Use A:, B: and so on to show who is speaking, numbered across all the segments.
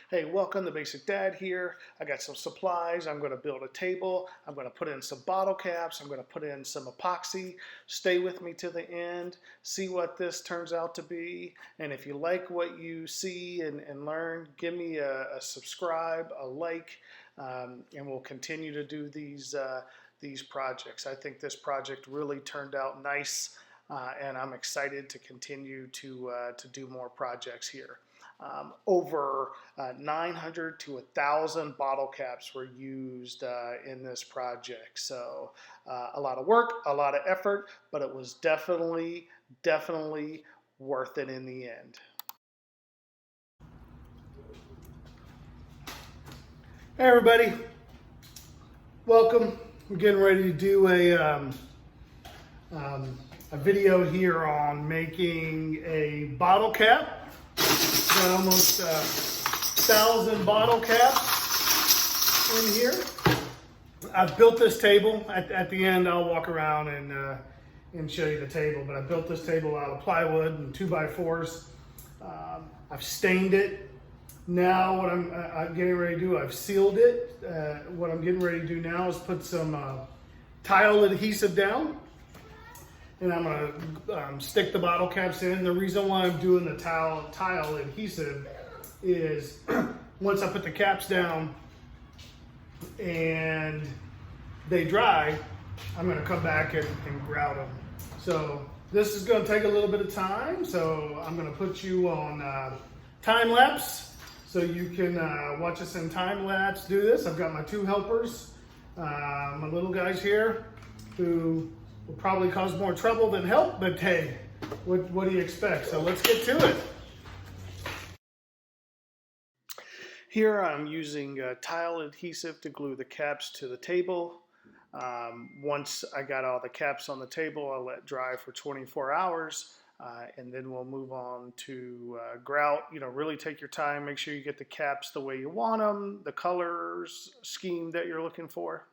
A: Hey, welcome to Basic Dad here. I got some supplies. I'm going to build a table. I'm going to put in some bottle caps. I'm going to put in some epoxy. Stay with me to the end. See what this turns out to be. And if you like what you see and learn, give me a subscribe, a like, and we'll continue to do these projects. I think this project really turned out nice, and I'm excited to continue to do more projects here. Over 900 to 1,000 bottle caps were used in this project. So a lot of work, a lot of effort, but it was definitely worth it in the end. Hey everybody, welcome. We're getting ready to do a video here on making a bottle cap. Got almost 1,000 bottle caps in here. I've built this table. At the end, I'll walk around and show you the table. But I built this table out of plywood and 2x4s. I've stained it. Now what I'm getting ready to do, I've sealed it. What I'm getting ready to do now is put some tile adhesive down. And I'm going to stick the bottle caps in. The reason why I'm doing the tile adhesive is once I put the caps down and they dry, I'm going to come back and grout them. So this is going to take a little bit of time. So I'm going to put you on time lapse so you can watch us in time lapse do this. I've got my two helpers, my little guys here who will probably cause more trouble than help, but hey, what do you expect? So let's get to it. Here I'm using tile adhesive to glue the caps to the table. Once I got all the caps on the table, I'll let dry for 24 hours, and then we'll move on to grout. You know, really take your time, make sure you get the caps the way you want them, the colors, scheme that you're looking for.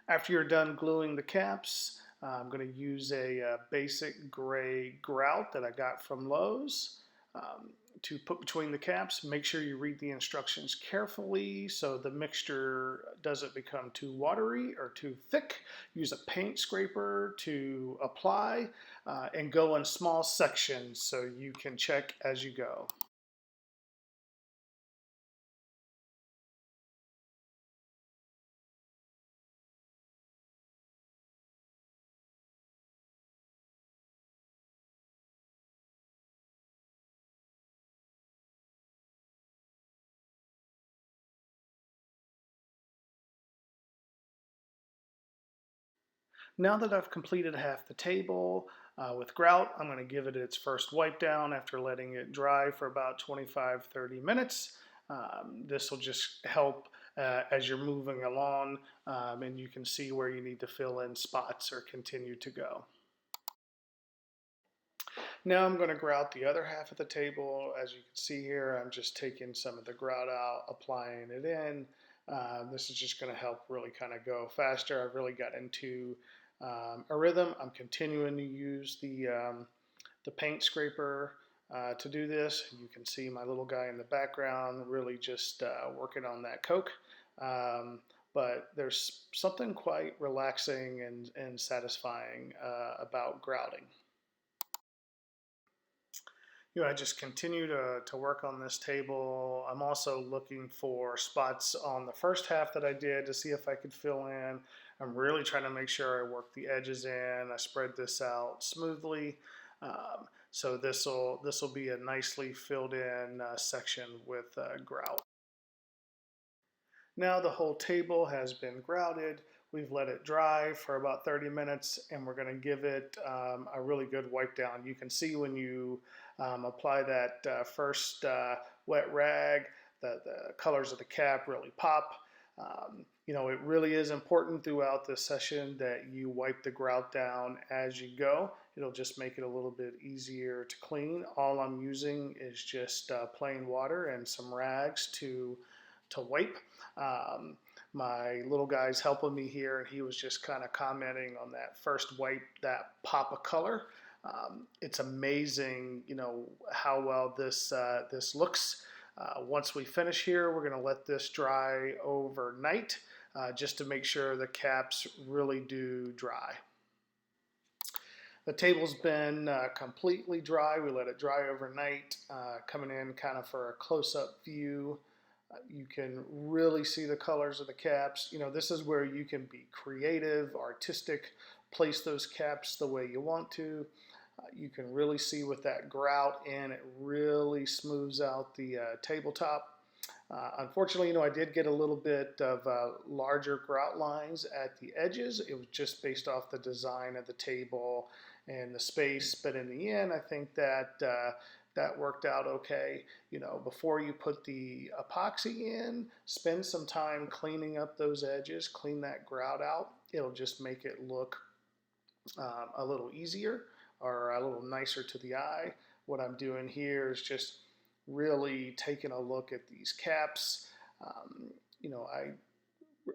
A: After you're done gluing the caps, I'm going to use a basic gray grout that I got from Lowe's to put between the caps. Make sure you read the instructions carefully so the mixture doesn't become too watery or too thick. Use a paint scraper to apply and go in small sections so you can check as you go. Now that I've completed half the table with grout, I'm going to give it its first wipe down after letting it dry for about 25-30 minutes. This will just help as you're moving along and you can see where you need to fill in spots or continue to go. Now I'm going to grout the other half of the table. As you can see here, I'm just taking some of the grout out, applying it in. This is just going to help really kind of go faster. I've really got into a rhythm. I'm continuing to use the paint scraper to do this. You can see my little guy in the background really just working on that coke. But there's something quite relaxing and satisfying about grouting. You know, I just continue to work on this table. I'm also looking for spots on the first half that I did to see if I could fill in. I'm really trying to make sure I work the edges in. I spread this out smoothly. So this will be a nicely filled in section with grout. Now the whole table has been grouted. We've let it dry for about 30 minutes and we're going to give it a really good wipe down. You can see when you apply that first wet rag, the colors of the cap really pop. You know, it really is important throughout this session that you wipe the grout down as you go. It'll just make it a little bit easier to clean. All I'm using is just plain water and some rags to wipe. My little guy's helping me here and he was just kind of commenting on that first wipe, that pop of color. It's amazing, you know, how well this looks. Once we finish here, we're going to let this dry overnight just to make sure the caps really do dry. The table's been completely dry. We let it dry overnight. Coming in kind of for a close-up view, you can really see the colors of the caps. You know, this is where you can be creative, artistic, place those caps the way you want to. You can really see with that grout in, it really smooths out the tabletop. Unfortunately, you know, I did get a little bit of larger grout lines at the edges. It was just based off the design of the table and the space, but in the end, I think that that worked out okay. You know, before you put the epoxy in, spend some time cleaning up those edges, clean that grout out. It'll just make it look a little easier or a little nicer to the eye. What I'm doing here is just really taking a look at these caps. You know, I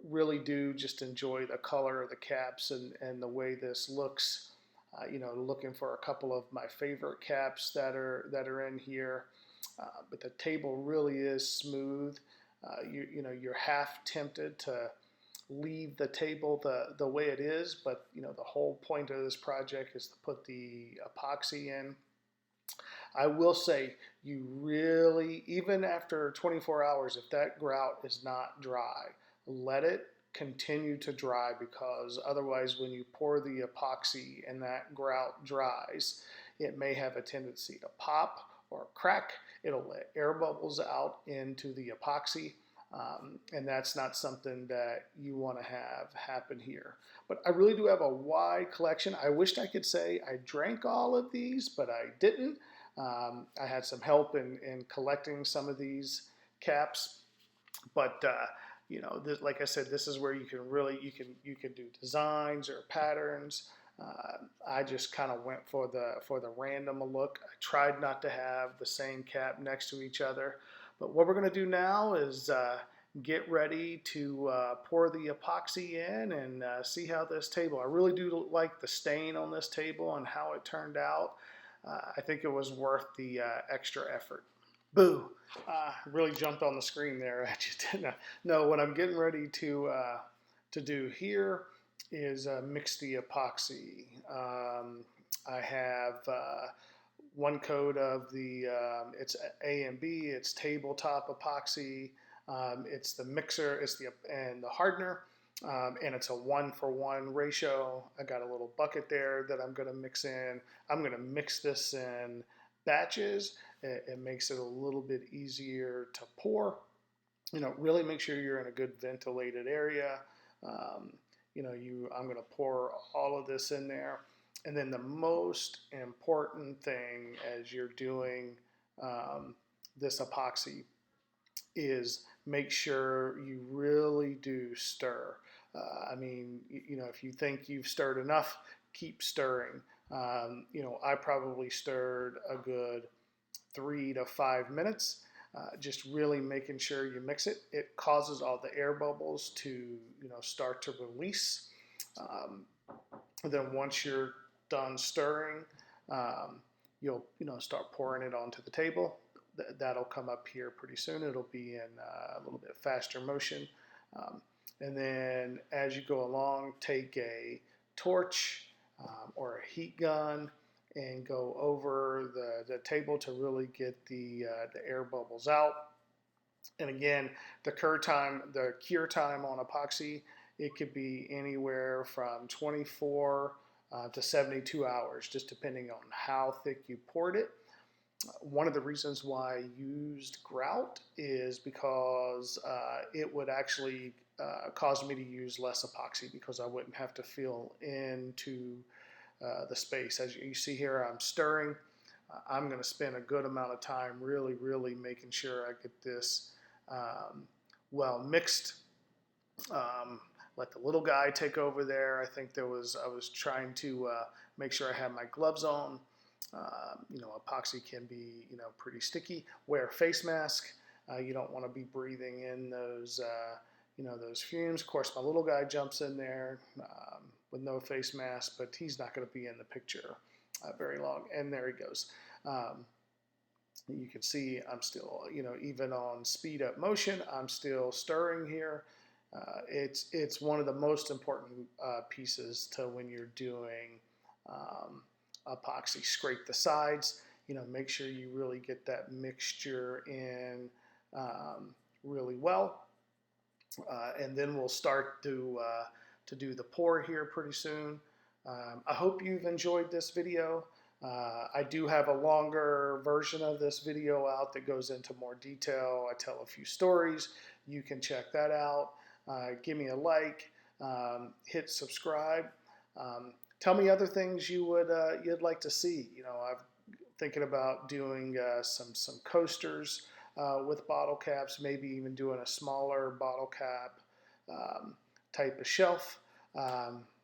A: really do just enjoy the color of the caps and the way this looks. You know, looking for a couple of my favorite caps that are in here. But the table really is smooth. You know, you're half tempted to leave the table the way it is, but you know, the whole point of this project is to put the epoxy in. I will say, you really, even after 24 hours, if that grout is not dry, let it continue to dry, because otherwise when you pour the epoxy and that grout dries, it may have a tendency to pop or crack. It'll let air bubbles out into the epoxy. And that's not something that you want to have happen here. But I really do have a wide collection. I wished I could say I drank all of these, but I didn't. I had some help in collecting some of these caps, but you know, this, like I said, this is where you can really you can do designs or patterns. I just kind of went for the random look. I tried not to have the same cap next to each other. But what we're going to do now is get ready to pour the epoxy in and see how this table. I really do like the stain on this table and how it turned out. I think it was worth the extra effort. Boo! Really jumped on the screen there. I just didn't know. What I'm getting ready to do here is mix the epoxy. I have one coat of the it's A and B. It's tabletop epoxy. It's the mixer. It's the hardener. And it's a 1-for-1 ratio. I got a little bucket there that I'm going to mix in. I'm going to mix this in batches. It makes it a little bit easier to pour. You know, really make sure you're in a good ventilated area. You know, I'm going to pour all of this in there. And then the most important thing as you're doing this epoxy is make sure you really do stir. I mean, you know, if you think you've stirred enough, keep stirring. You know, I probably stirred a good 3 to 5 minutes, just really making sure you mix it. It causes all the air bubbles to, you know, start to release. And then once you're done stirring, you'll, you know, start pouring it onto the table. That'll come up here pretty soon. It'll be in a little bit faster motion. And then as you go along, take a torch or a heat gun and go over the table to really get the air bubbles out. And again, the cure time on epoxy, it could be anywhere from 24 to 72 hours, just depending on how thick you poured it. One of the reasons why I used grout is because it would actually cause me to use less epoxy, because I wouldn't have to fill into the space. As you see here, I'm stirring. I'm going to spend a good amount of time really making sure I get this well mixed. Let the little guy take over there. I think I was trying to make sure I had my gloves on. You know, epoxy can be, you know, pretty sticky. Wear a face mask. You don't want to be breathing in those, you know, those fumes. Of course, my little guy jumps in there with no face mask, but he's not going to be in the picture. very long. And there he goes. You can see I'm still, even on speed up motion, I'm still stirring here. It's one of the most important pieces to when you're doing epoxy. Scrape the sides, make sure you really get that mixture in really well. And then we'll start to do the pour here pretty soon. I hope you've enjoyed this video. I do have a longer version of this video out that goes into more detail. I tell a few stories. You can check that out. Give me a like. Hit subscribe. Tell me other things you'd like to see. I'm thinking about doing some coasters with bottle caps. Maybe even doing a smaller bottle cap type of shelf.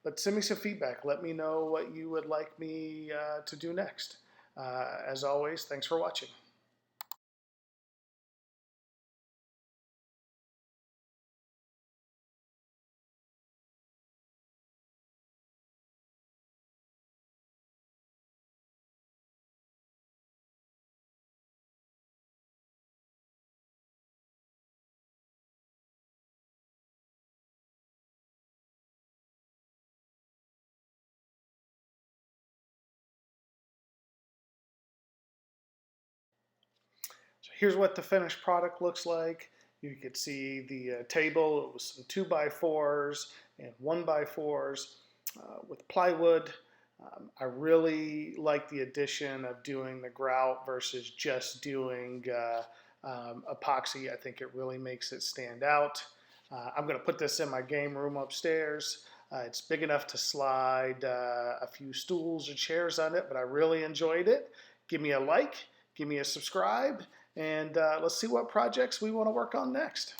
A: But send me some feedback. Let me know what you would like me to do next. As always, thanks for watching. So here's what the finished product looks like. You can see the table. It was some 2x4s and 1x4s with plywood. I really like the addition of doing the grout versus just doing epoxy. I think it really makes it stand out. I'm going to put this in my game room upstairs. It's big enough to slide a few stools or chairs on it, but I really enjoyed it. Give me a like, give me a subscribe, and let's see what projects we want to work on next.